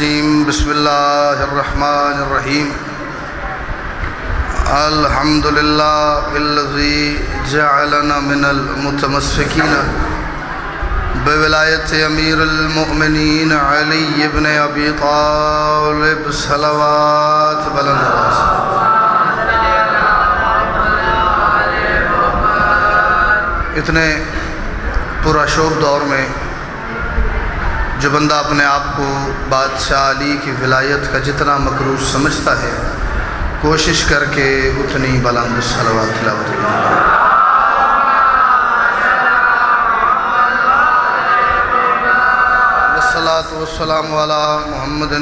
الرجیم بسم اللہ الرحمن الرحیم الحمد للہ الذی جعلنا من المتمسکین بولایت امیر المؤمنین علی ابن ابی طالب صلوات بلند آواز۔ اتنے پراشوب دور میں جو بندہ اپنے آپ کو بادشاہ علی کی ولایت کا جتنا مقروض سمجھتا ہے، کوشش کر کے اتنی بلند صلوات تلاوت کریں۔ والصلاة والسلام علی محمد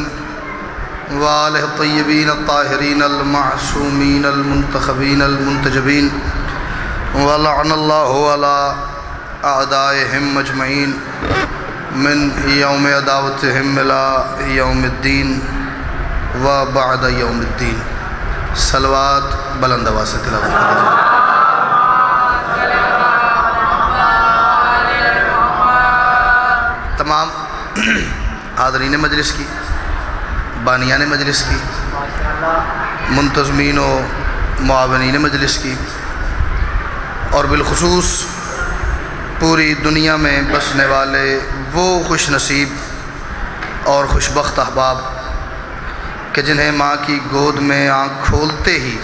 وآلہ الطیبین الطاہرین المعصومین المنتخبین المنتجبین ولعن اللہ علی اعدائہم اجمعین من یوم عداوتہم الی یوم الدین و بعد یوم الدین۔ صلوات بلند آواز سے تلاوت کریں۔ تمام حاضرین مجلس کی، بانیان مجلس کی، منتظمین و معاونین مجلس کی، اور بالخصوص پوری دنیا میں بسنے والے وہ خوش نصیب اور خوشبخت احباب کہ جنہیں ماں کی گود میں آنکھ کھولتے ہی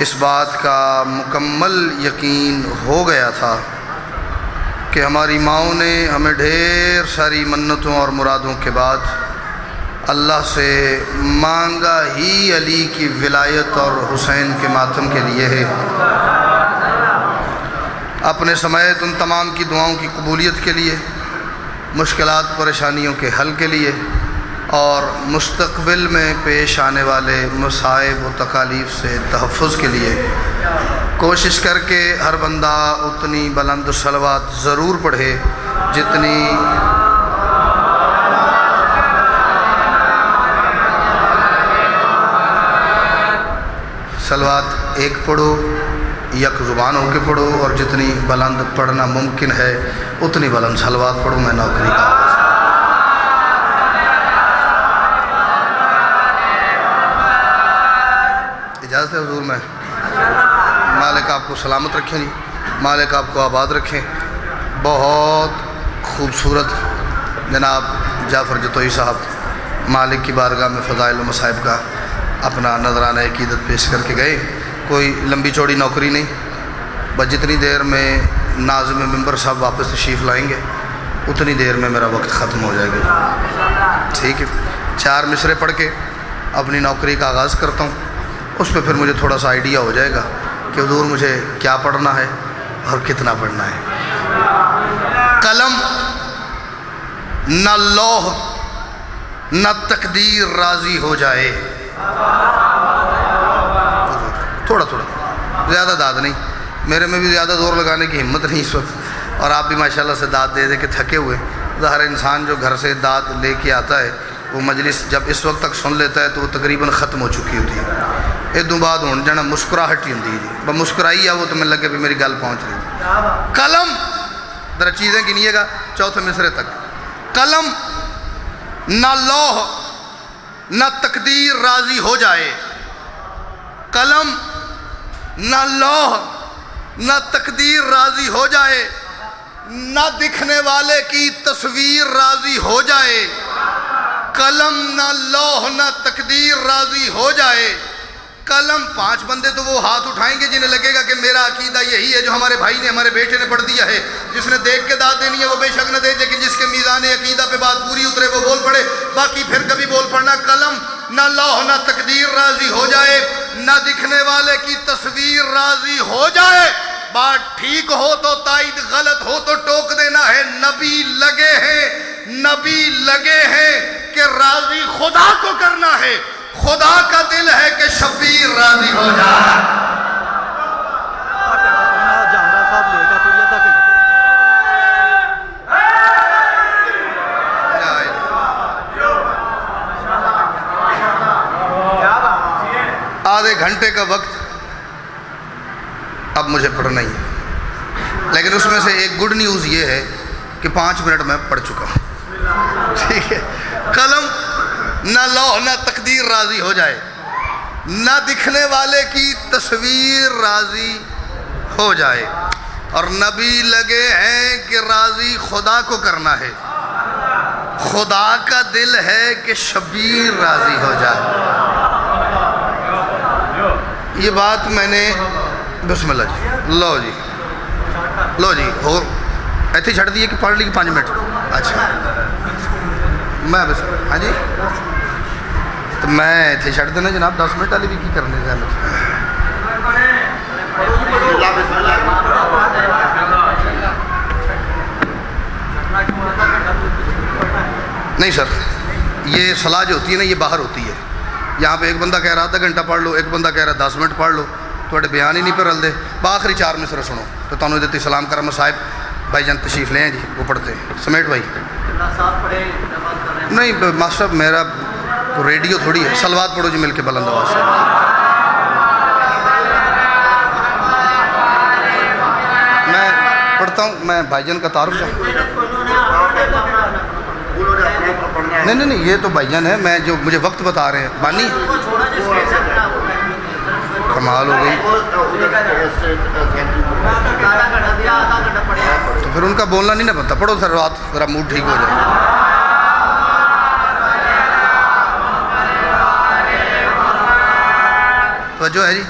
اس بات کا مکمل یقین ہو گیا تھا کہ ہماری ماؤں نے ہمیں ڈھیر ساری منتوں اور مرادوں کے بعد اللہ سے مانگا ہی علی کی ولایت اور حسین کے ماتم کے لیے ہے۔ اپنے سمیت ان تمام کی دعاؤں کی قبولیت کے لیے، مشکلات پریشانیوں کے حل کے لیے، اور مستقبل میں پیش آنے والے مصائب و تکالیف سے تحفظ کے لیے کوشش کر کے ہر بندہ اتنی بلند صلوات ضرور پڑھے جتنی صلوات ایک پڑھو، یک زبان ہو کے پڑھو، اور جتنی بلند پڑھنا ممکن ہے اتنی بلند صلوات پڑھو۔ میں نوکری کا اجازت ہے حضور، میں مالک آپ کو سلامت رکھیں، جی مالک آپ کو آباد رکھیں۔ بہت خوبصورت جناب جعفر جتوئی صاحب مالک کی بارگاہ میں فضائل و مصائب کا اپنا نذرانہ عقیدت پیش کر کے گئے۔ کوئی لمبی چوڑی نوکری نہیں، بس جتنی دیر میں ناظم ممبر صاحب واپس تشریف لائیں گے اتنی دیر میں میرا وقت ختم ہو جائے گا، ٹھیک ہے۔ 4 مصرے پڑھ کے اپنی نوکری کا آغاز کرتا ہوں، اس پہ پھر مجھے تھوڑا سا آئیڈیا ہو جائے گا کہ حضور مجھے کیا پڑھنا ہے اور کتنا پڑھنا ہے۔ قلم نہ لوح نہ تقدیر راضی ہو جائے، تھوڑا تھوڑا، زیادہ داد نہیں، میرے میں بھی زیادہ زور لگانے کی ہمت نہیں اس وقت، اور آپ بھی ماشاءاللہ سے داد دے دے کے تھکے ہوئے۔ ظاہر انسان جو گھر سے داد لے کے آتا ہے وہ مجلس جب اس وقت تک سن لیتا ہے تو وہ تقریباً ختم ہو چکی ہوتی ہے۔ ادوں بعد ہوں جانا مسکراہٹ ہی ہوتی ہے، جی بس مسکرائی آ وہ تو میں لگے بھی میری گل پہنچ رہی۔ قلم ذرا چیزیں گنیے گا 4 مصرے تک۔ قلم نہ لوح نہ تقدیر راضی ہو جائے، قلم نہ لوح نہ تقدیر راضی ہو جائے، نہ دکھنے والے کی تصویر راضی ہو جائے، قلم نہ لوح نہ تقدیر راضی ہو جائے۔ قلم 5 بندے تو وہ ہاتھ اٹھائیں گے جنہیں لگے گا کہ میرا عقیدہ یہی ہے جو ہمارے بھائی نے ہمارے بیٹے نے پڑھ دیا ہے۔ جس نے دیکھ کے داد دینی ہے وہ بے شک نہ دے، لیکن جس کے میزان عقیدہ پہ بات پوری اترے وہ بول پڑے، باقی پھر کبھی بول پڑنا۔ قلم نہ لوح نہ تقدیر راضی ہو جائے، نہ دکھنے والے کی تصویر راضی ہو جائے۔ بات ٹھیک ہو تو تائید، غلط ہو تو ٹوک دینا ہے۔ نبی لگے ہیں کہ راضی خدا کو کرنا ہے، خدا کا دل ہے کہ شبیر راضی ہو جائے۔ آدھے گھنٹے کا وقت اب مجھے پڑھنا ہی ہے، لیکن اس میں سے ایک گڈ نیوز یہ ہے کہ 5 منٹ میں پڑھ چکا ہوں، ٹھیک ہے۔ قلم نہ لوح نہ تقدیر راضی ہو جائے، نہ دکھنے والے کی تصویر راضی ہو جائے، اور نبی لگے ہیں کہ راضی خدا کو کرنا ہے، خدا کا دل ہے کہ شبیر راضی ہو جائے۔ یہ بات میں نے بسم اللہ جی، لو جی اور ایتھے چھڑ دیئے کہ پڑھ لی 5 منٹ؟ اچھا میں بس ہاں جی تو میں ایتھے چھڑ دینا جناب 10 منٹ والی بھی کی کرنے زحمت نہیں سر، یہ صلاح جو ہوتی ہے نا یہ باہر ہوتی ہے، یہاں پہ ایک بندہ کہہ رہا آدھا گھنٹہ پڑھ لو، ایک بندہ کہہ رہا 10 منٹ پڑھ لو، تھوڑے بیان ہی نہیں پہ رل دے، بآخری 4 مصرع سنو تو تانوں دیتی سلام کرم صاحب بھائی جان تشریف لیں جی، وہ پڑھتے ہیں سمیٹ بھائی۔ نہیں ماسٹر صاحب میرا ریڈیو تھوڑی ہے، صلوات پڑھو جی مل کے بلند آواز سے۔ میں پڑھتا ہوں، میں بھائی جان کا تعارف نہیں یہ تو بھائی جان ہے، میں جو مجھے وقت بتا رہے ہیں بانی کمال ہو گئی، تو پھر ان کا بولنا نہیں نہ بنتا، پڑھو سر رات ذرا موڈ ٹھیک ہو جائے۔ توجہ ہے جی،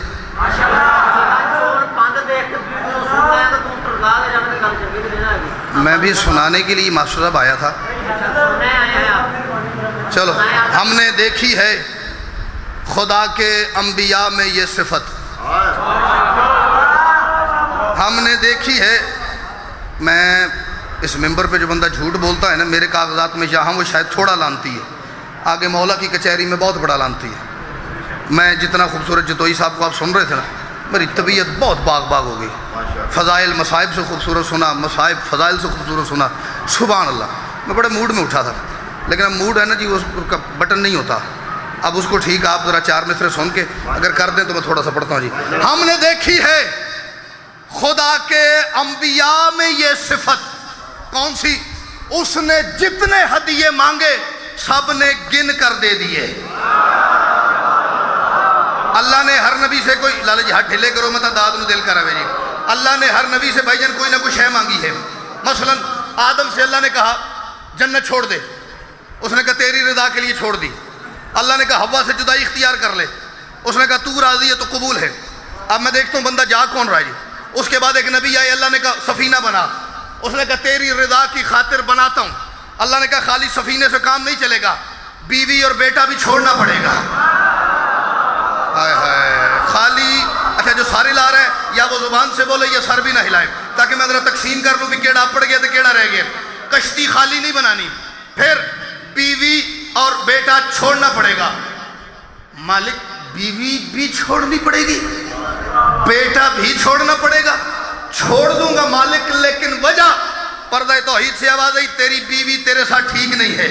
میں بھی سنانے کے لیے ماسٹر صاحب آیا تھا۔ چلو، ہم نے دیکھی ہے خدا کے انبیاء میں یہ صفت، ہم نے دیکھی ہے، میں اس ممبر پہ جو بندہ جھوٹ بولتا ہے نا میرے کاغذات میں یہاں وہ شاید تھوڑا لانتی ہے، آگے مولا کی کچہری میں بہت بڑا لانتی ہے۔ میں جتنا خوبصورت جتوئی صاحب کو آپ سن رہے تھے نا، میری طبیعت بہت باغ باغ ہو گئی، فضائل مصائب سے خوبصورت سنا، مصائب فضائل سے خوبصورت سنا، سبحان اللہ۔ میں بڑے موڈ میں اٹھا تھا، لیکن اب موڈ ہے نا جی اس کا بٹن نہیں ہوتا، اب اس کو ٹھیک آپ ذرا 4 مصرع سن کے اگر کر دیں تو میں تھوڑا سا پڑھتا ہوں جی۔ ہم نے دیکھی ہے خدا کے انبیاء میں یہ صفت، کون سی؟ اس نے جتنے ہدیے مانگے سب نے گن کر دے دیے۔ اللہ نے ہر نبی سے کوئی لالہ جی ہاتھ ڈھلے کرو متا داد میں دل کر آوے جی، اللہ نے ہر نبی سے بھائی جان کوئی نہ کوئی شے مانگی ہے۔ مثلا آدم سے اللہ نے کہا جنت چھوڑ دے، اس نے کہا تیری رضا کے لیے چھوڑ دی۔ اللہ نے کہا حوا سے جدائی اختیار کر لے، اس نے کہا تو راضی ہے تو قبول ہے۔ اب میں دیکھتا ہوں بندہ جا کون رہا ہے جی۔ اس کے بعد ایک نبی آئے، اللہ نے کہا سفینہ بنا، اس نے کہا تیری رضا کی خاطر بناتا ہوں۔ اللہ نے کہا خالی سفینے سے کام نہیں چلے گا، بیوی اور بیٹا بھی چھوڑنا پڑے گا۔ خالی اچھا جو سارے لا رہا ہے یا وہ زبان سے بولے یا سر بھی نہ ہلائے، تاکہ میں ذرا تقسیم کر لوں کہ کیڑا پڑ گیا تو کیڑا رہ گیا۔ کشتی خالی نہیں بنانی، پھر بیوی اور بیٹا چھوڑنا پڑے گا۔ مالک بیوی بھی چھوڑنی پڑے گی، بیٹا بھی چھوڑنا پڑے گا، چھوڑ دوں گا مالک، لیکن وجہ پردہ توحید سے آواز آئی تیری بیوی تیرے ساتھ ٹھیک نہیں ہے،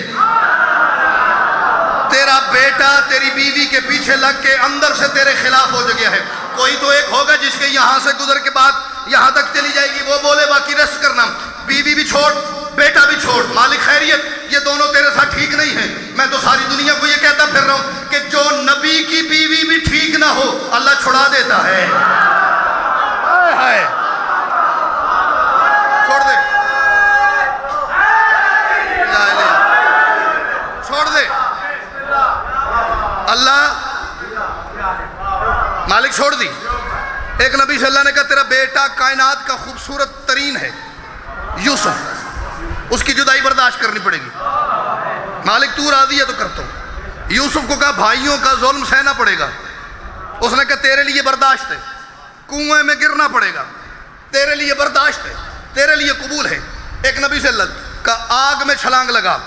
تیرا بیٹا تیری بیوی کے پیچھے لگ کے اندر سے تیرے خلاف ہو گیا ہے۔ کوئی تو ایک ہوگا جس کے یہاں سے گزر کے بعد یہاں تک چلی جائے گی، وہ بولے باقی ریسٹ کرنا، بیوی بھی چھوڑ بیٹا بھی چھوڑ، مالک خیریت یہ دونوں تیرے ساتھ ٹھیک نہیں ہیں۔ میں تو ساری دنیا کو یہ کہتا پھر رہا ہوں کہ جو نبی کی بیوی بھی ٹھیک نہ ہو اللہ چھڑا دیتا ہے۔ چھوڑ دے، چھوڑ دے، اللہ مالک چھوڑ دی۔ ایک نبی سے اللہ نے کہا تیرا بیٹا کائنات کا خوبصورت ترین ہے یوسف، اس کی جدائی برداشت کرنی پڑے گی، مالک تو راضی ہے تو کرتا ہوں۔ یوسف کو کہا بھائیوں کا ظلم سہنا پڑے گا، اس نے کہا تیرے لیے برداشت ہے، کنویں میں گرنا پڑے گا، تیرے لیے برداشت ہے، تیرے لیے قبول ہے۔ ایک نبی سے اللہ کا آگ میں چھلانگ لگا،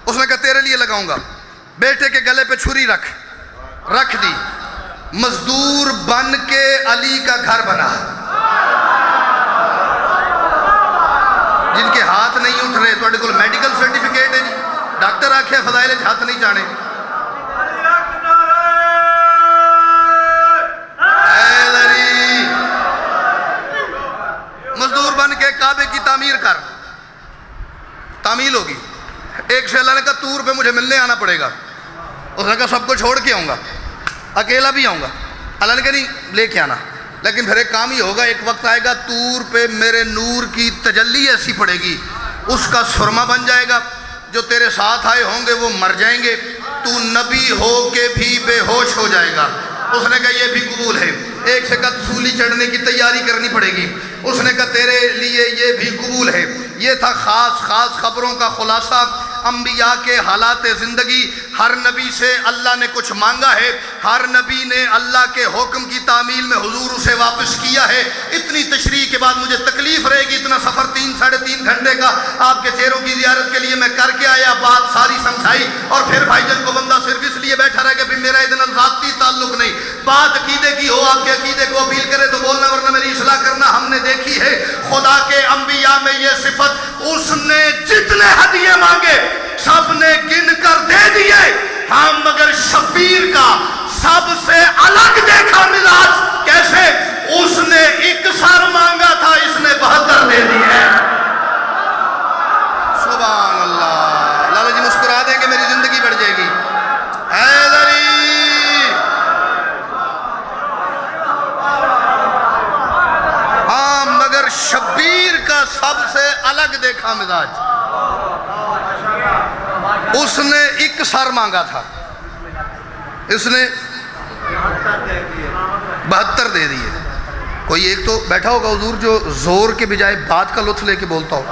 اس نے کہا تیرے لیے لگاؤں گا۔ بیٹے کے گلے پہ چھری رکھ دی، مزدور بن کے علی کا گھر بنا۔ جن کے ہاتھ نہیں اٹھ رہے تو کوئی میڈیکل سرٹیفکیٹ ہے جی، ڈاکٹر آکھے فضائل ہاتھ نہیں جانے۔ مزدور بن کے کعبے کی تعمیر کر، تعمیل ہوگی۔ ایک سے اللہ نے کہا تور پہ مجھے ملنے آنا پڑے گا، اس نے کہا سب کو چھوڑ کے آؤں گا، اکیلا بھی آؤں گا۔ اللہ نے کہا نہیں لے کے آنا، لیکن پھر ایک کام ہی ہوگا، ایک وقت آئے گا طور پہ میرے نور کی تجلی ایسی پڑے گی، اس کا سرما بن جائے گا، جو تیرے ساتھ آئے ہوں گے وہ مر جائیں گے، تو نبی ہو کے بھی بے ہوش ہو جائے گا۔ اس نے کہا یہ بھی قبول ہے۔ ایک سے کہا سولی چڑھنے کی تیاری کرنی پڑے گی، اس نے کہا تیرے لیے یہ بھی قبول ہے۔ یہ تھا خاص خبروں کا خلاصہ، انبیاء کے حالات زندگی۔ ہر نبی سے اللہ نے کچھ مانگا ہے، ہر نبی نے اللہ کے حکم کی تعمیل میں حضور اسے واپس کیا ہے۔ اتنی تشریح کے بعد مجھے تکلیف رہے گی، اتنا سفر 3-3.5 گھنٹے کا آپ کے چہروں کی زیارت کے لیے میں کر کے آیا، بات ساری سمجھائی، اور پھر بھائی جن کو بندہ صرف اس لیے بیٹھا رہے کہ میرا اتنا ذاتی تعلق نہیں، بات عقیدے کی ہو، آپ کے عقیدے کو اپیل کرے تو بولنا، ورنہ میری اصلاح کرنا۔ ہم نے دیکھی ہے خدا کے انبیاء میں یہ صفت، اس نے جتنے ہدیے مانگے سب نے گن کر دے دیے، ہاں مگر شبیر کا سب سے الگ دیکھا مزاج کیسے؟ اس نے 1 مانگا تھا، اس نے 72 دے دیے۔ سبحان اللہ۔ لالا جی مسکرا دیں کہ میری زندگی بڑھ جائے گی۔ حیدری ہاں مگر شبیر کا سب سے الگ دیکھا مزاج، اس نے 1 مانگا تھا، اس نے 72 دے دیے۔ کوئی ایک تو بیٹھا ہوگا حضور جو زور کے بجائے بات کا لطف لے کے بولتا ہو،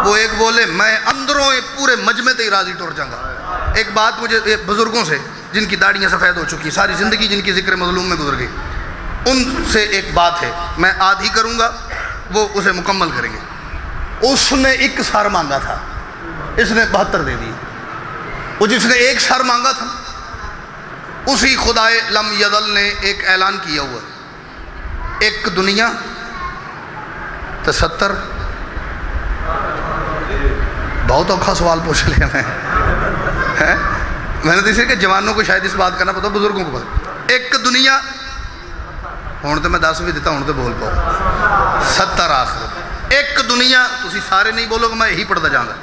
وہ ایک بولے میں اندروں پورے مجمع تے راضی ٹر جاؤں گا۔ ایک بات مجھے بزرگوں سے جن کی داڑیاں سفید ہو چکی، ساری زندگی جن کی ذکر مظلوم میں گزر گئی، ان سے ایک بات ہے، میں آدھی کروں گا وہ اسے مکمل کریں گے۔ اس نے 1 مانگا تھا، اس نے 72 دے دی۔ وہ جس نے 1 مانگا تھا اسی خدائے لم یزل نے ایک اعلان کیا ہوا ہے، ایک دنیا 73۔ بہت اوکھا سوال پوچھ لیا میں نے تو اسی کہ جوانوں کو شاید اس بات کرنا پتا، بزرگوں کو پتا۔ ایک دنیا ہوں تو میں 10 بھی دیتا ہوں تو بول پاؤں 70 آخرت۔ ایک دنیا تسی سارے نہیں بولو گے، میں یہی پڑھتا جاؤں گا۔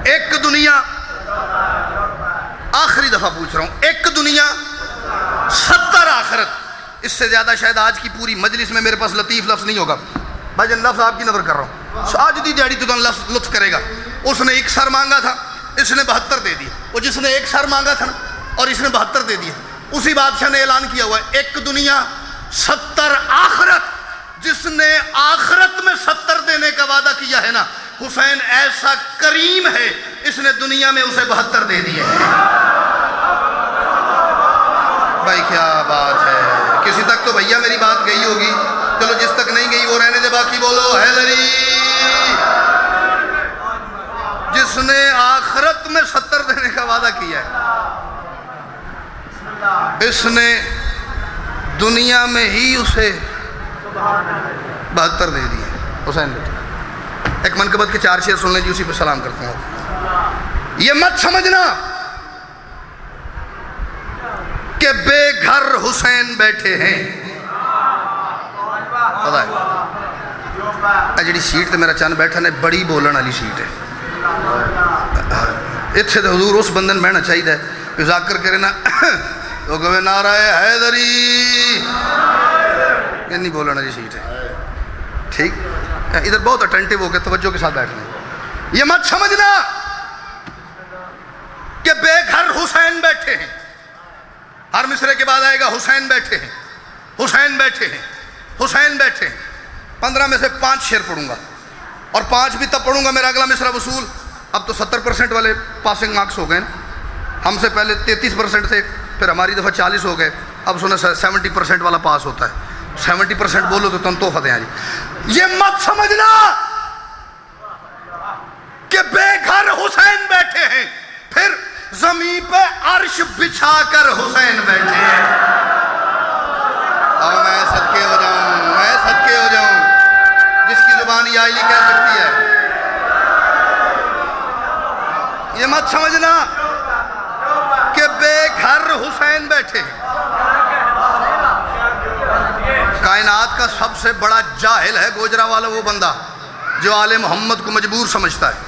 ایک دنیا، آخری دفعہ پوچھ رہا ہوں، ایک دنیا 70 آخرت۔ اس سے زیادہ شاید آج کی پوری مجلس میں میرے پاس لطیف لفظ نہیں ہوگا، بھائی جان لفظ آپ کی نظر کر رہا ہوں، آج دی دیہڑی تو لفظ لطف کرے گا۔ اس نے 1 مانگا تھا، اس نے 72 دے دیے۔ وہ جس نے 1 مانگا تھا نا اور اس نے 72 دے دیے، اسی بادشاہ نے اعلان کیا ہوا ہے ایک دنیا 70 آخرت۔ جس نے آخرت میں 70 دینے کا وعدہ کیا ہے نا، حسین ایسا کریم ہے، اس نے دنیا میں اسے 72 دے دیے ہیں۔ بھائی کیا بات ہے، کسی تک تو بھیا میری بات گئی ہوگی، چلو جس تک نہیں گئی وہ رہنے دے، باقی بولو حیدری۔ جس نے آخرت میں 70 دینے کا وعدہ کیا ہے، اس نے دنیا میں ہی اسے 72 دے دیے۔ حسین بیٹا ایک منقبت کے 4 شعر سن لیں جی، اسی پہ سلام کرتا ہوں۔ یہ مت سمجھنا کہ بے گھر حسین بیٹھے ہیں۔ پتا ہے جڑی سیٹ تے میرا چند بیٹھا نے بڑی بولن والی سیٹ ہے، اتنے تو حضور اس بندن بہنا چاہیے کہ ذاکر کرے نا تو کہے نعرہ حیدری، یہ نہیں بولن والی سیٹ ہے، ٹھیک؟ ادھر بہت اٹینٹیو ہو کے توجہ کے ساتھ بیٹھنا۔ یہ مت سمجھنا کہ بے گھر حسین بیٹھے ہیں، ہر مصرے کے بعد آئے گا حسین بیٹھے ہیں، حسین بیٹھے ہیں، حسین بیٹھے ہیں۔ 15 میں سے 5 شعر پڑھوں گا، اور 5 بھی تب پڑھوں گا میرا اگلا مصرع وصول۔ اب تو 70% والے پاسنگ مارکس ہو گئے نا، ہم سے پہلے 33% تھے، پھر ہماری دفعہ 40 ہو گئے، اب سنیں 70% والا پاس ہوتا ہے۔ 70% بولو تو تم تحفہ دیں جی۔ یہ مت سمجھنا کہ بے گھر حسین بیٹھے ہیں، پھر زمین پہ عرش بچھا کر حسین بیٹھے ہیں۔ اور میں صدقے ہو جاؤں، میں صدقے ہو جاؤں، جس کی زبان یہ آئلی کہہ سکتی ہے۔ یہ مت سمجھنا کہ بے گھر حسین بیٹھے ہیں۔ کائنات کا سب سے بڑا جاہل ہے گوجرا والا وہ بندہ جو آل محمد کو مجبور سمجھتا ہے۔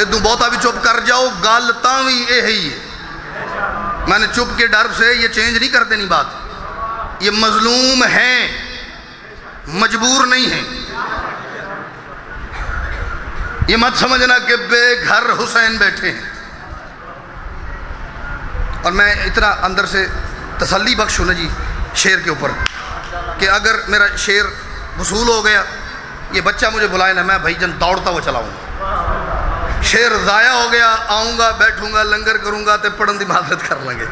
ادو بہتا بھی چپ کر جاؤ، گل تاں وی یہ ہی ہے۔ میں نے چپ کے ڈر سے یہ چینج نہیں کر دینی بات. یہ مظلوم ہیں، مجبور نہیں ہیں. یہ مت سمجھنا کہ بے گھر حسین بیٹھے ہیں. اور میں اتنا اندر سے تسلی بخش ہوں نا جی شعر کے اوپر کہ اگر میرا شعر وصول ہو گیا، یہ بچہ مجھے بلائے نا، میں بھائی جان دوڑتا ہوا چلاؤں گا. شعر ضائع ہو گیا، آؤں گا، بیٹھوں گا، لنگر کروں گا، تے پڑھن دی معذرت کر لیں گے.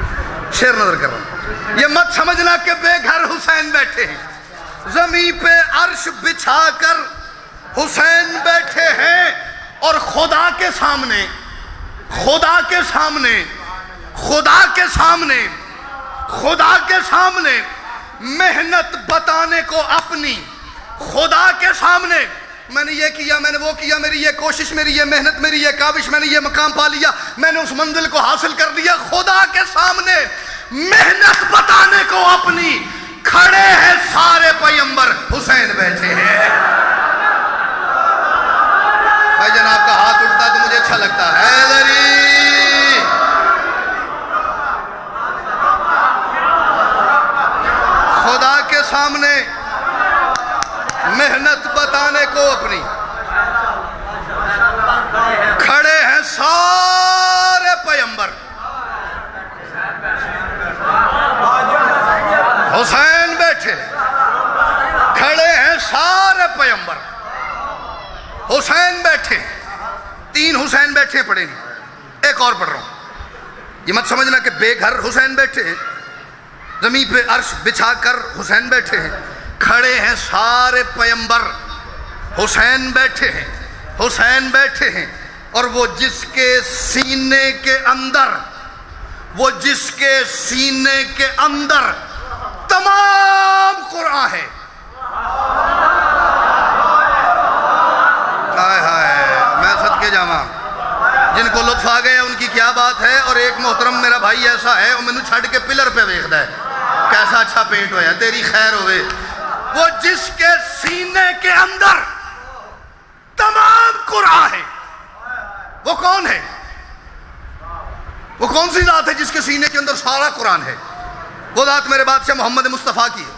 شعر نظر کر رہا ہوں. یہ مت سمجھنا کہ بے گھر حسین بیٹھے ہیں. زمین پہ عرش بچھا کر حسین بیٹھے ہیں، اور خدا کے سامنے، خدا کے سامنے، خدا کے سامنے، خدا کے سامنے محنت بتانے کو اپنی، خدا کے سامنے میں نے یہ کیا، میں نے وہ کیا، میری یہ کوشش، میری یہ محنت، میری یہ کاوش، میں نے یہ مقام پا لیا، میں نے اس منزل کو حاصل کر لیا. خدا کے سامنے محنت بتانے کو اپنی کھڑے ہیں سارے پیغمبر، حسین بیٹھے ہیں. بھائی جناب کا ہاتھ اٹھتا تو مجھے اچھا لگتا ہے. حیدری خدا کے سامنے محنت بتانے کو اپنی کھڑے ہیں سارے پیغمبر، حسین بیٹھے. کھڑے ہیں سارے پیغمبر، حسین بیٹھے. 3 حسین بیٹھے پڑھیں گے. ایک اور پڑھ رہا ہوں. یہ مت سمجھنا کہ بے گھر حسین بیٹھے ہیں. زمین پہ عرش بچھا کر حسین بیٹھے ہیں. کھڑے ہیں سارے پیغمبر، حسین بیٹھے ہیں، حسین بیٹھے ہیں. اور وہ جس کے سینے کے اندر، وہ جس کے سینے کے اندر تمام قرآن ہے. ہائے ہائے، میں صدقے جاواں جن کو لطف آ گیا ان کی کیا بات ہے. اور ایک محترم میرا بھائی ایسا ہے، وہ مینوں چھڑ کے پلر پہ ویکھدا ہے، کیسا اچھا پینٹ ہویا، تیری خیر ہوئے. وہ جس کے سینے کے اندر تمام قرآن ہے، وہ کون ہے؟ وہ کون سی ذات ہے جس کے سینے کے اندر سارا قرآن ہے؟ وہ ذات میرے بادشاہ محمد مصطفیٰ کی ہے.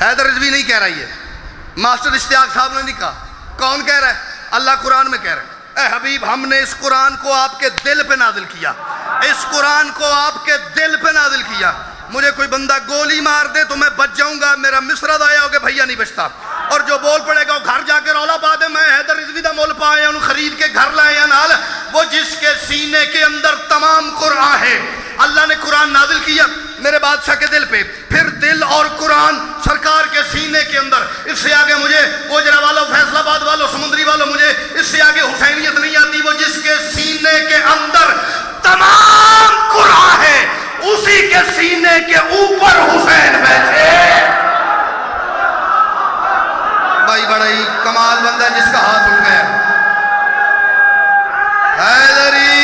حیدر رضوی نہیں کہہ رہی ہے، ماسٹر اشتیاق صاحب نے نہیں کہا. کون کہہ رہا ہے؟ اللہ قرآن میں کہہ رہا ہے. اے حبیب، ہم نے اس قرآن کو آپ کے دل پہ نازل کیا، اس قرآن کو آپ کے دل پہ نازل کیا. مجھے کوئی بندہ گولی مار دے تو میں بچ جاؤں گا، میرا مصرع ضائع ہو کے بھیا نہیں بچتا. اور جو بول پڑے گا وہ گھر جا کے رولا پا دے، میں حیدر رضوی دا مول پایا انہوں خرید کے گھر لائے یا نال. وہ جس کے سینے کے اندر تمام قرآن ہے. اللہ نے قرآن نازل کیا میرے بادشاہ کے دل پہ، پھر دل اور قرآن سرکار کے سینے کے اندر. اس سے آگے مجھے گوجرا والوں، فیصل آباد والوں، سمندری والوں، مجھے اس سے آگے حسینیت نہیں آتی. وہ جس کے سینے کے اندر تمام قرآن ہے، اسی کے سینے کے اوپر حسین بیٹھے. بھائی بڑا ہی کمال بندہ جس کا ہاتھ اٹھ گیا. حیدری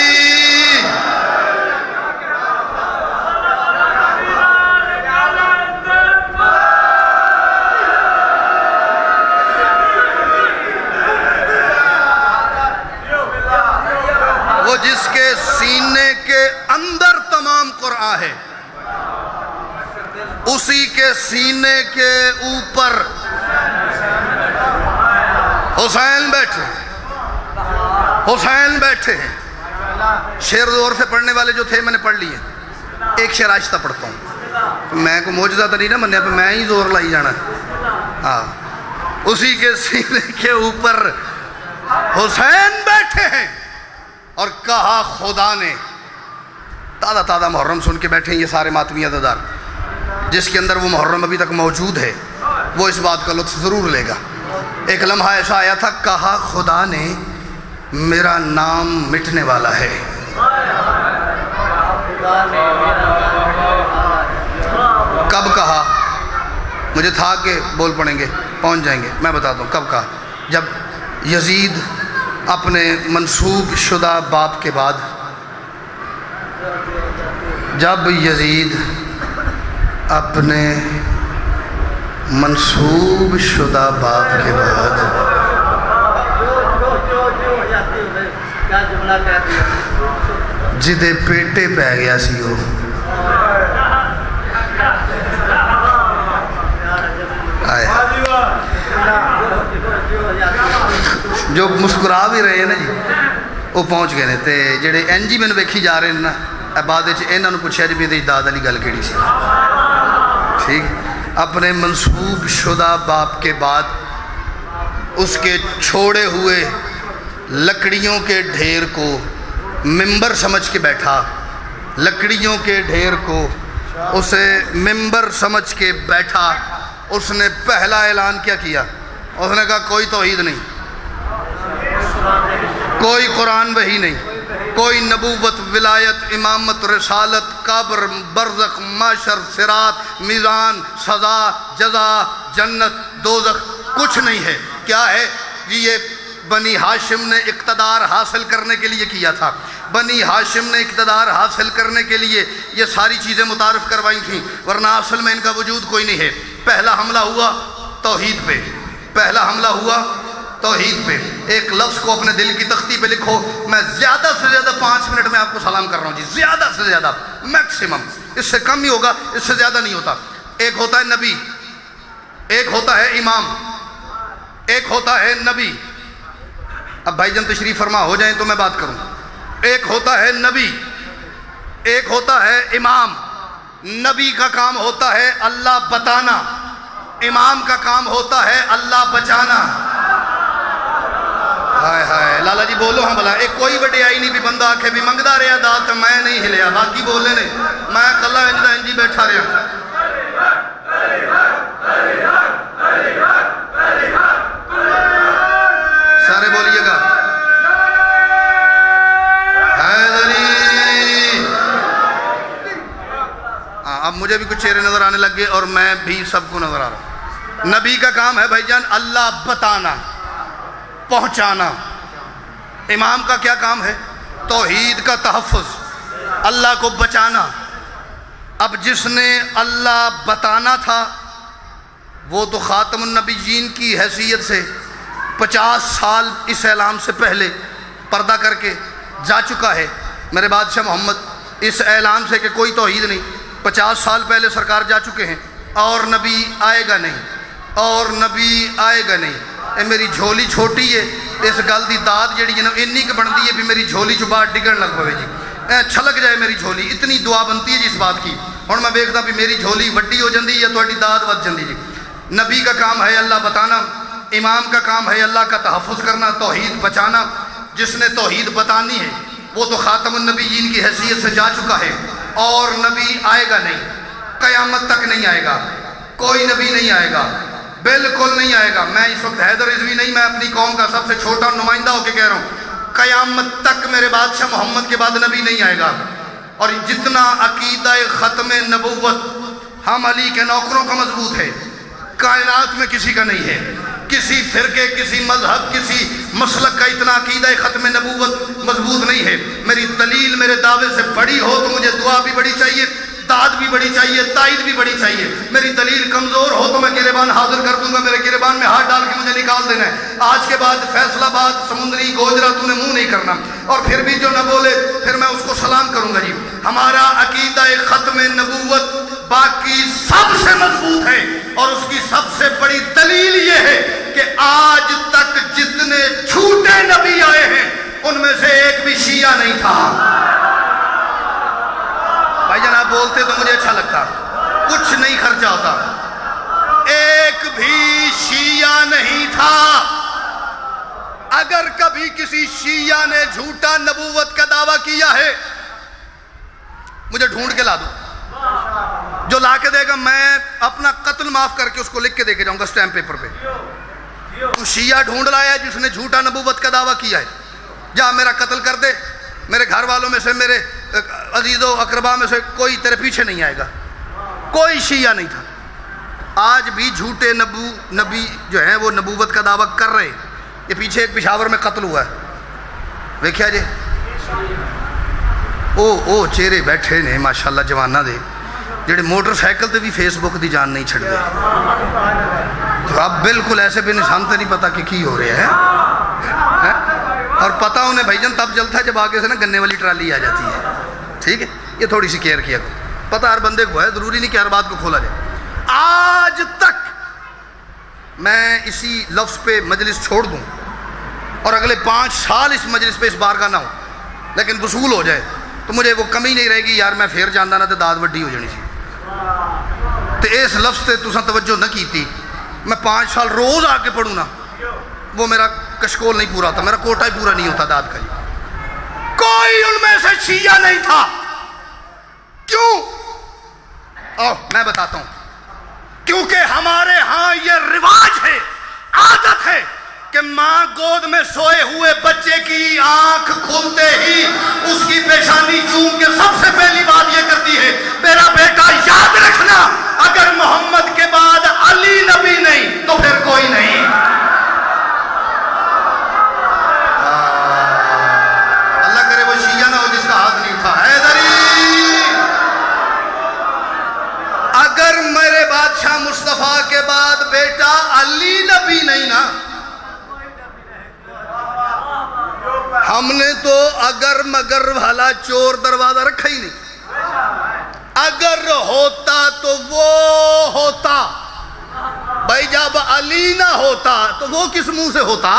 وہ جس کے سینے کے اندر تمام قرآن ہے، اسی کے سینے کے اوپر حسین بیٹھے، حسین بیٹھے ہیں. شعر زور سے پڑھنے والے جو تھے میں نے پڑھ لیے. ایک شعر آہستہ پڑھتا ہوں. میں کو معجزہ تو نہیں نا منیا پہ میں ہی زور لائی جانا. ہاں، اسی کے سینے کے اوپر حسین بیٹھے ہیں. اور کہا خدا نے، تازہ تازہ محرم سن کے بیٹھے ہیں یہ سارے ماتمی عزادار. جس کے اندر وہ محرم ابھی تک موجود ہے وہ اس بات کا لطف ضرور لے گا. ایک لمحہ ایسا آیا تھا، کہا خدا نے میرا نام مٹنے والا ہے. کب کہا؟ مجھے تھا کہ بول پڑیں گے، پہنچ جائیں گے. میں بتاتا ہوں کب کہا. جب یزید اپنے منسوب شدہ باپ کے بعد، جب یزید اپنے منسوب شدہ باپ کے بعد جدے پیٹے پہ گیا سی وہ جو مسکرا بھی رہے ہیں نا جی وہ پہنچ گئے تے جڑے این جی مینوں ویکھی جا رہے ہیں نا بعد انہاں نوں پوچھا جی بھی داد والی گل کیڑی سی ٹھیک اپنے منسوب شدہ باپ کے بعد اس کے چھوڑے ہوئے لکڑیوں کے ڈھیر کو ممبر سمجھ کے بیٹھا لکڑیوں کے ڈھیر کو اسے ممبر سمجھ کے بیٹھا اس نے پہلا اعلان کیا اس نے کہا کوئی توحید نہیں کوئی قرآن وحی نہیں کوئی نبوت ولایت امامت رسالت قبر برزخ معاشر صراط میزان سزا جزا جنت دوزخ کچھ نہیں ہے کیا ہے جی یہ بنی ہاشم نے اقتدار حاصل کرنے کے لیے کیا تھا بنی ہاشم نے اقتدار حاصل کرنے کے لیے یہ ساری چیزیں متعارف کروائی تھیں ورنہ اصل میں ان کا وجود کوئی نہیں ہے پہلا حملہ ہوا توحید پہ پہلا حملہ ہوا توحید پہ ایک لفظ کو اپنے دل کی تختی پہ لکھو میں زیادہ سے زیادہ 5 منٹ میں آپ کو سلام کر رہا ہوں جی زیادہ سے زیادہ میکسیمم اس سے کم ہی ہوگا اس سے زیادہ نہیں ہوتا ایک ہوتا ہے نبی ایک ہوتا ہے امام ایک ہوتا ہے نبی اب بھائی جان تشریف فرما ہو جائیں تو میں بات کروں ایک ہوتا ہے نبی ایک ہوتا ہے امام نبی کا کام ہوتا ہے اللہ بتانا امام کا کام ہوتا ہے اللہ بچانا ہائے ہائے لالا جی بولو ہاں بلا ایک کوئی وڈے آئی نہیں بھی بندہ آکھے بھی منگدا رہا دات میں نہیں ہلیا باقی بولے نے میں کلا انجی بیٹھا رہا سارے بولیے گا حیدری اب مجھے بھی کچھ چہرے نظر آنے لگ گئے اور میں بھی سب کو نظر آ رہا ہوں نبی کا کام ہے بھائی جان اللہ بتانا پہنچانا امام کا کیا کام ہے توحید کا تحفظ اللہ کو بچانا اب جس نے اللہ بتانا تھا وہ تو خاتم النبیین کی حیثیت سے 50 سال اس اعلان سے پہلے پردہ کر کے جا چکا ہے میرے بادشاہ محمد اس اعلان سے کہ کوئی توحید نہیں 50 سال پہلے سرکار جا چکے ہیں اور نبی آئے گا نہیں اور نبی آئے گا نہیں اے میری جھولی چھوٹی ہے اس گل دی داد جڑی ہے نا انی کہ بنتی ہے بھی میری جھولی چ باہر ڈگن لگ پوے جی چھلک جائے میری جھولی اتنی دعا بنتی ہے جی اس بات کی ہن میں دیکھدا بھی میری جھولی وڈی ہو جاندی یا تہاڈی داد ود جاندی جی نبی کا کام ہے اللہ بتانا امام کا کام ہے اللہ کا تحفظ کرنا توحید بچانا جس نے توحید بتانی ہے وہ تو خاتم النبیین کی حیثیت سے جا چکا ہے اور نبی آئے گا نہیں قیامت تک نہیں آئے گا کوئی نبی نہیں آئے گا بالکل نہیں آئے گا میں اس وقت حیدر رضوی نہیں میں اپنی قوم کا سب سے چھوٹا نمائندہ ہو کے کہہ رہا ہوں قیامت تک میرے بادشاہ محمد کے بعد نبی نہیں آئے گا اور جتنا عقیدہ ختم نبوت ہم علی کے نوکروں کا مضبوط ہے کائنات میں کسی کا نہیں ہے کسی فرقے کسی مذہب کسی مسلک کا اتنا عقیدہ ختم نبوت مضبوط نہیں ہے میری دلیل میرے دعوے سے بڑی ہو تو مجھے دعا بھی بڑی چاہیے داد بھی بڑی چاہیے تائید بھی بڑی چاہیے میری دلیل کمزور ہو تو میں گریبان حاضر کر دوں گا میرے گریبان میں ہاتھ ڈال کے مجھے نکال دینا ہے آج کے بعد فیصلہ باد سمندری گوجرا تو نے منہ نہیں کرنا اور پھر بھی جو نہ بولے پھر میں اس کو سلام کروں گا جی ہمارا عقیدہ ختم نبوت باقی سب سے مضبوط ہے اور اس کی سب سے بڑی دلیل یہ ہے کہ آج تک جتنے جھوٹے نبی آئے ہیں ان میں سے ایک بھی شیعہ نہیں تھا بھائی جان آپ بولتے تو مجھے اچھا لگتا کچھ نہیں خرچہ ہوتا ایک بھی شیعہ نہیں تھا اگر کبھی کسی شیعہ نے جھوٹا نبوت کا دعویٰ کیا ہے مجھے ڈھونڈ کے لا دو جو لا کے دے گا میں اپنا قتل معاف کر کے اس کو لکھ کے دے کے جاؤں گا سٹیمپ پیپر پہ تو شیعہ ڈھونڈ لایا جس نے جھوٹا نبوت کا دعویٰ کیا ہے جا میرا قتل کر دے میرے گھر والوں میں سے میرے عزیز و اقربا میں سے کوئی تیرے پیچھے نہیں آئے گا کوئی شیعہ نہیں تھا آج بھی جھوٹے نبی جو ہیں وہ نبوت کا دعویٰ کر رہے یہ پیچھے ایک پشاور میں قتل ہوا ہے ویکھیا جی او چہرے بیٹھے نے ماشاءاللہ جوانہ دے جڑے موٹر سائیکل تے بھی فیس بک دی جان نہیں چھڑ دے تو اب بالکل ایسے بھی نشان تے نہیں پتا کہ کی ہو رہا ہے اور پتہ انہیں بھائی جان تب چلتا ہے جب آگے سے نا گنے والی ٹرالی آ جاتی ہے ٹھیک ہے، یہ تھوڑی سی کیئر کیا کرو، پتہ ہر بندے کو ہے، ضروری نہیں کہ ہر بات کو کھولا جائے۔ آج تک میں اسی لفظ پہ مجلس چھوڑ دوں اور اگلے 5 سال اس مجلس پہ اس بار کا نہ ہو، لیکن وصول ہو جائے تو مجھے وہ کمی نہیں رہے گی یار میں پھر جانا نہ تو داد وڈی ہو جانی سی۔ تو اس لفظ تے تساں توجہ نہ کیتی، میں 5 سال روز آ کے پڑھوں نا، وہ میرا کشکول نہیں پورا ہوتا، میرا کوٹا ہی پورا نہیں ہوتا داد کا جی۔ کوئی ان میں سے شیعہ نہیں تھا، کیوں؟ آؤ میں بتاتا ہوں، کیونکہ ہمارے ہاں یہ رواج ہے، عادت ہے کہ ماں گود میں سوئے ہوئے بچے کی آنکھ کھولتے ہی اس کی پیشانی چوم کے سب سے پہلی بات یہ کرتی ہے، میرا بیٹا یاد رکھنا اگر محمد کے بعد علی نبی نہیں تو پھر کوئی نہیں۔ اللہ کرے وہ شیعہ نہ ہو جس کا ہاتھ نہیں اٹھا۔ حیدری، اگر میرے بادشاہ مصطفیٰ کے بعد بیٹا علی نبی نہیں نا، ہم نے تو اگر مگر والا چور دروازہ رکھا ہی نہیں۔ اگر ہوتا تو وہ ہوتا بھائی، جب علی نہ ہوتا تو وہ کس منہ سے ہوتا؟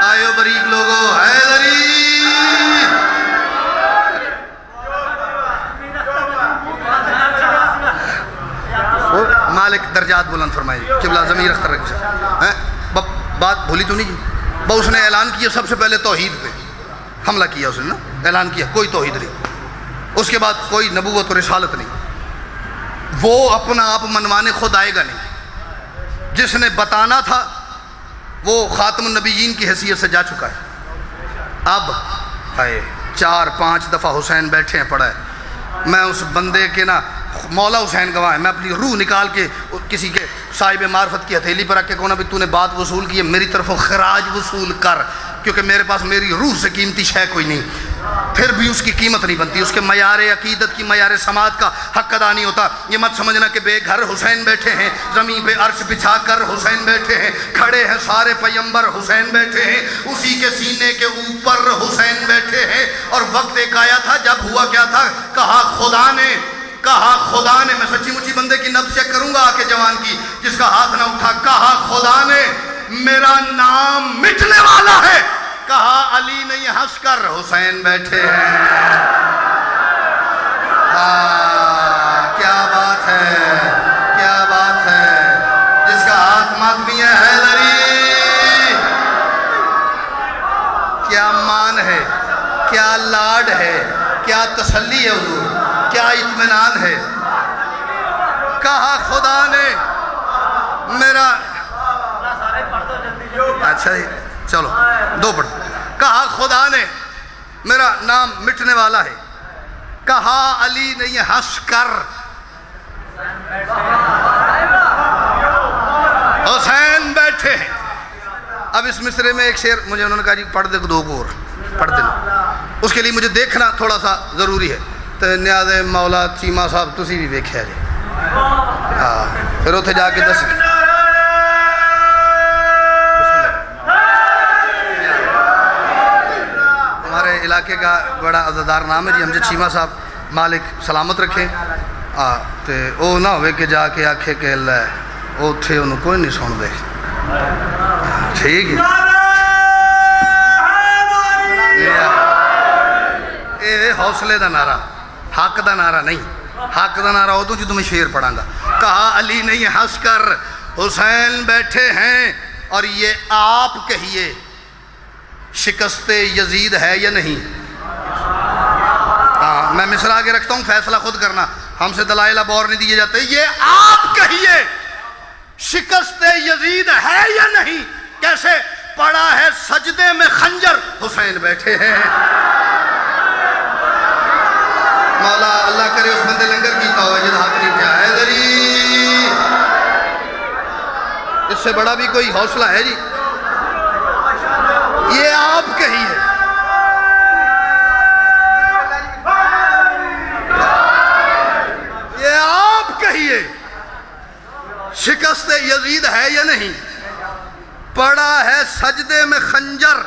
آئیو بریک لوگو، حیدری مالک درجات بلند فرمائے قبلہ ضمیر اختر رکھے۔ بات بھولی تو نہیں کی، اس نے اعلان کیا سب سے پہلے توحید پہ حملہ کیا، اس نے نا اعلان کیا کوئی توحید نہیں، اس کے بعد کوئی نبوت و رسالت نہیں، وہ اپنا آپ منوانے خود آئے گا نہیں، جس نے بتانا تھا وہ خاتم النبیین کی حیثیت سے جا چکا ہے۔ اب 4-5 دفعہ حسین بیٹھے ہیں پڑھا ہے، میں اس بندے کے نا مولا حسین گواہ ہے، میں اپنی روح نکال کے کسی کے صاحب معرفت کی ہتھیلی پر رکھ کے کہوں بھی تو نے بات وصول کی ہے، میری طرف خراج وصول کر، کیونکہ میرے پاس میری روح سے قیمتی شے کوئی نہیں، پھر بھی اس کی قیمت نہیں بنتی، اس کے معیار عقیدت کی معیار سماعت کا حق ادا نہیں ہوتا۔ یہ مت سمجھنا کہ بے گھر حسین بیٹھے ہیں، زمین پہ عرش بچھا کر حسین بیٹھے ہیں، کھڑے ہیں سارے پیمبر حسین بیٹھے ہیں، اسی کے سینے کے اوپر حسین بیٹھے ہیں۔ اور وقت ایک آیا تھا جب ہوا کیا تھا، کہا خدا نے میں سچی مچی بندے کی نبض چیک کروں گا آ کے جوان کی جس کا ہاتھ نہ اٹھا، کہا خدا نے میرا نام مٹنے والا ہے، کہا علی نہیں ہنس کر حسین بیٹھے ہیں۔ کیا بات ہے، کیا بات ہے، جس کا ہاتھ ماتمی ہے حیدری، کیا مان ہے، کیا لاڈ ہے، کیا تسلی ہے حضور، کیا اطمینان ہے۔ کہا خدا نے میرا، اچھا جی چلو 2 پڑھ، کہا خدا نے میرا نام مٹنے والا ہے، کہا علی نے یہ ہنس کر حسین بیٹھے ہیں۔ اب اس مصرے میں ایک شعر مجھے انہوں نے کہا جی پڑھ دے 2 اور پڑھ دینا، اس کے لیے مجھے دیکھنا تھوڑا سا ضروری ہے، تو نیاز مولا چیمہ صاحب تسی بھی ویکھیا جی، پھر اتنے جا کے دس ہمارے علاقے کا بڑا عزادار نام ہے جی امجد چیمہ صاحب، مالک سلامت رکھیں، تو وہ نہ ہوئے کہ جا کے آکھے کہ اللہ اتھے انہوں کوئی نہیں سن دے، ٹھیک ہے، یہ حوصلے دا نعرہ، حق دا نعرہ نہیں، حق دا نعرہ ہو تو جو تمہیں شعر پڑھاں گا۔ کہا علی نہیں ہنس کر حسین بیٹھے ہیں، اور یہ آپ کہیے شکست یزید ہے یا نہیں؟ میں مصر آگے رکھتا ہوں، فیصلہ خود کرنا، ہم سے دلائل اب اور نہیں دیے جاتے، یہ آپ کہیے شکست یزید ہے یا نہیں؟ کیسے پڑا ہے سجدے میں خنجر حسین بیٹھے ہیں۔ مولا اللہ کرے اس بندے لنگر کیتا ہوا جد ہاتھ نہیں کیا ہے دری، اس سے بڑا بھی کوئی حوصلہ ہے جی؟ یہ آپ کہیے، یہ آپ کہیے شکست یزید ہے یا نہیں؟ پڑا ہے سجدے میں خنجر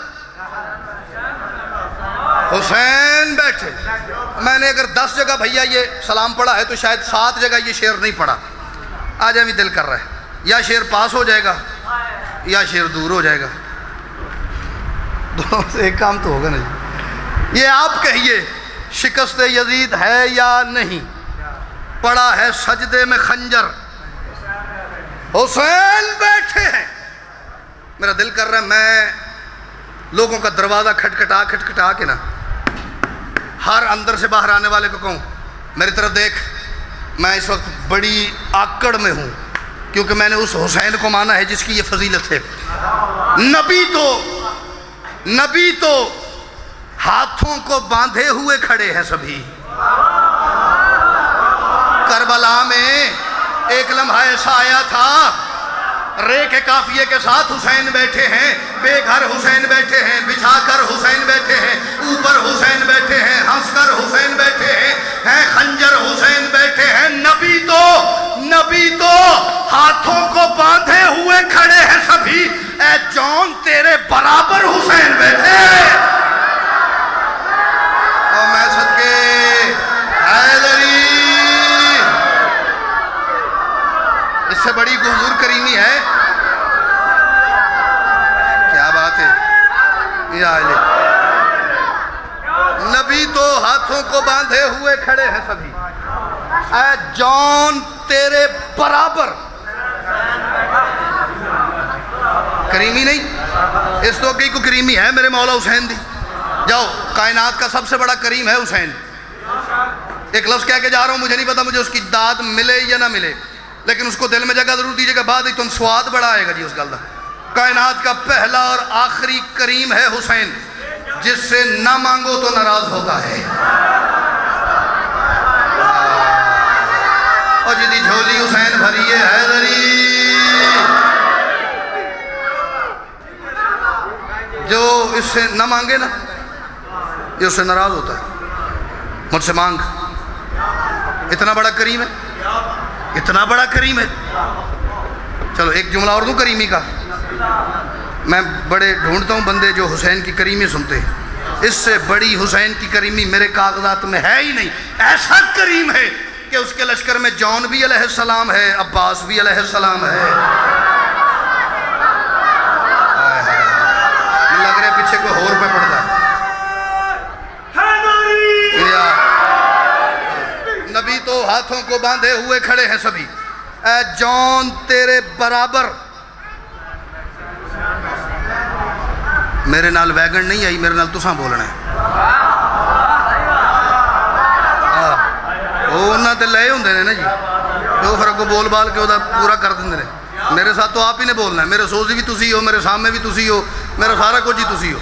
حسین بیٹھے. میں نے اگر 10 جگہ بھیا یہ سلام پڑھا ہے تو شاید 7 جگہ یہ شعر نہیں پڑھا. آج ہمیں دل کر رہا ہے یا شعر پاس ہو جائے گا یا شعر دور ہو جائے گا. دونوں سے ایک کام تو ہوگا نا جی. یہ آپ کہیے شکست یزید ہے یا نہیں؟ پڑا ہے سجدے میں خنجر، حسین بیٹھے ہیں. میرا دل کر رہا ہے میں لوگوں کا دروازہ کھٹکھٹا کے نا ہر اندر سے باہر آنے والے کو کہوں میری طرف دیکھ. میں اس وقت بڑی آکڑ میں ہوں کیونکہ میں نے اس حسین کو مانا ہے جس کی یہ فضیلت ہے. نبی تو ہاتھوں کو باندھے ہوئے کھڑے ہیں سبھی. کربلا میں ایک لمحہ ایسا آیا تھا رے کے قافیے کے ساتھ حسین بیٹھے ہیں، بے گھر حسین بیٹھے ہیں، بچھا کر حسین بیٹھے ہیں، اوپر حسین بیٹھے ہیں، ہنس کر حسین بیٹھے ہیں خنجر حسین بیٹھے ہیں. نبی تو ہاتھوں کو باندھے ہوئے کھڑے ہیں سبھی. اے جون تیرے برابر حسین بیٹھے. اور میں صدقے حیدری، اس سے بڑی حضور کریمی ہے کیا بات ہے. نبی تو ہاتھوں کو باندھے ہوئے کھڑے ہیں سبھی. اے جان تیرے برابر. کریمی نہیں، اس تو کئی کو کریمی ہے میرے مولا حسین دی. جاؤ کائنات کا سب سے بڑا کریم ہے حسین. ایک لفظ کہہ کے جا رہا ہوں، مجھے نہیں پتا مجھے اس کی داد ملے یا نہ ملے، لیکن اس کو دل میں جگہ ضرور دیجیے گا. بعد ہی تم سواد بڑا آئے گا جی اس گل کا. کائنات کا پہلا اور آخری کریم ہے حسین، جس سے نہ مانگو تو ناراض ہوتا ہے. اور جدی جھولی حسین بھری ہے حیدری، جو اس سے نہ مانگے نا یہ اس سے ناراض ہوتا ہے. مجھ سے مانگ. اتنا بڑا کریم ہے، اتنا بڑا کریم ہے. چلو ایک جملہ اور دوں کریمی کا. میں بڑے ڈھونڈتا ہوں بندے جو حسین کی کریمی سنتے ہیں. اس سے بڑی حسین کی کریمی میرے کاغذات میں ہے ہی نہیں. ایسا کریم ہے کہ اس کے لشکر میں جون بھی علیہ السلام ہے، عباس بھی علیہ السلام ہے. لگ رہے پیچھے کوئی اور پہ پڑتا ہے. نبی تو ہاتھوں کو باندھے ہوئے کھڑے ہیں سبھی. اے جون تیرے برابر. میرے نال ویگن نہیں آئی، میرے نال تساں بولنا ہے. انہاں تے لئے ہوندے نے نا جی، جو فرق کو بول بال کے وہ پورا کر دیندے نے. میرے ساتھ تو آپ ہی نے بولنا ہے. میرے سوزی بھی تسی ہو، میرے سامنے بھی تسی ہو، میرا سارا کچھ ہی تسی ہو.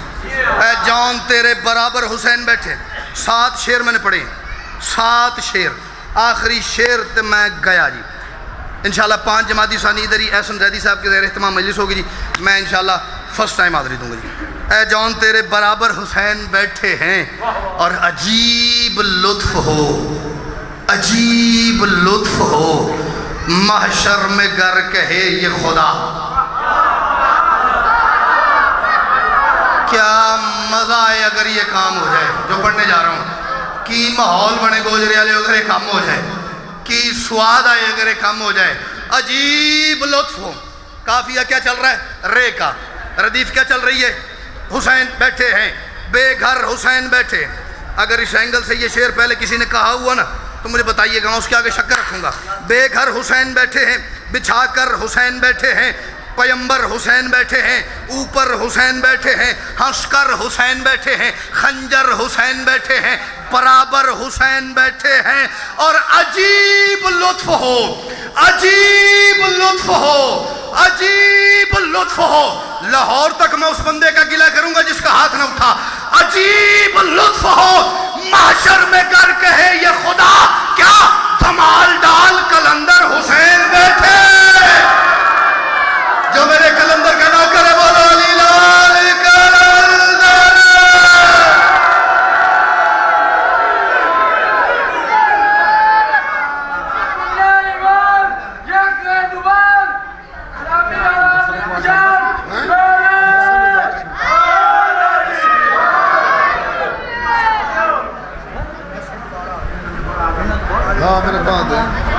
اے جون تیرے برابر حسین بیٹھے. 7 شعر میں نے پڑھے، 7 شعر. آخری شعر تے میں گیا جی. انشاءاللہ 5 جمادی ثانی ادھر ہی احسن زیدی صاحب کے زیر اہتمام مجلس ہوگی جی. میں انشاءاللہ فرسٹ ٹائم حاضری دوں گا جی. اے جون تیرے برابر حسین بیٹھے ہیں اور عجیب لطف ہو، عجیب لطف ہو محشر میں گر کہے یہ خدا. کیا مزہ ہے اگر یہ کام ہو جائے جو پڑھنے جا رہا ہوں. کی ماحول بنے گوجرے والے اگر یہ کام ہو جائے، کی سواد آئے اگر یہ کام ہو جائے. عجیب لطف ہو. قافیہ کیا چل رہا ہے؟ رے کا. ردیف کیا چل رہی ہے؟ حسین بیٹھے ہیں، بے گھر حسین بیٹھے. اگر اس اینگل سے یہ شعر پہلے کسی نے کہا ہوا نا تو مجھے بتائیے گا، اس کے آگے شک رکھوں گا. بے گھر حسین بیٹھے ہیں، بچھا کر حسین بیٹھے ہیں، پیمبر حسین بیٹھے ہیں، اوپر حسین بیٹھے ہیں، ہنس کر حسین بیٹھے ہیں، خنجر حسین بیٹھے ہیں، برابر حسین بیٹھے ہیں. اور عجیب لطف ہو، عجیب لطف ہو، عجیب لطف ہو. لاہور تک میں اس بندے کا گلہ کروں گا جس کا ہاتھ نہ اٹھا. عجیب لطف ہو محشر میں گر کہے یہ خدا. کیا دھمال ڈال کلندر حسین بیٹھے. جو میرے کلندر کا نہ کرے بولو علی لال کلندر. ہاں میرے بعد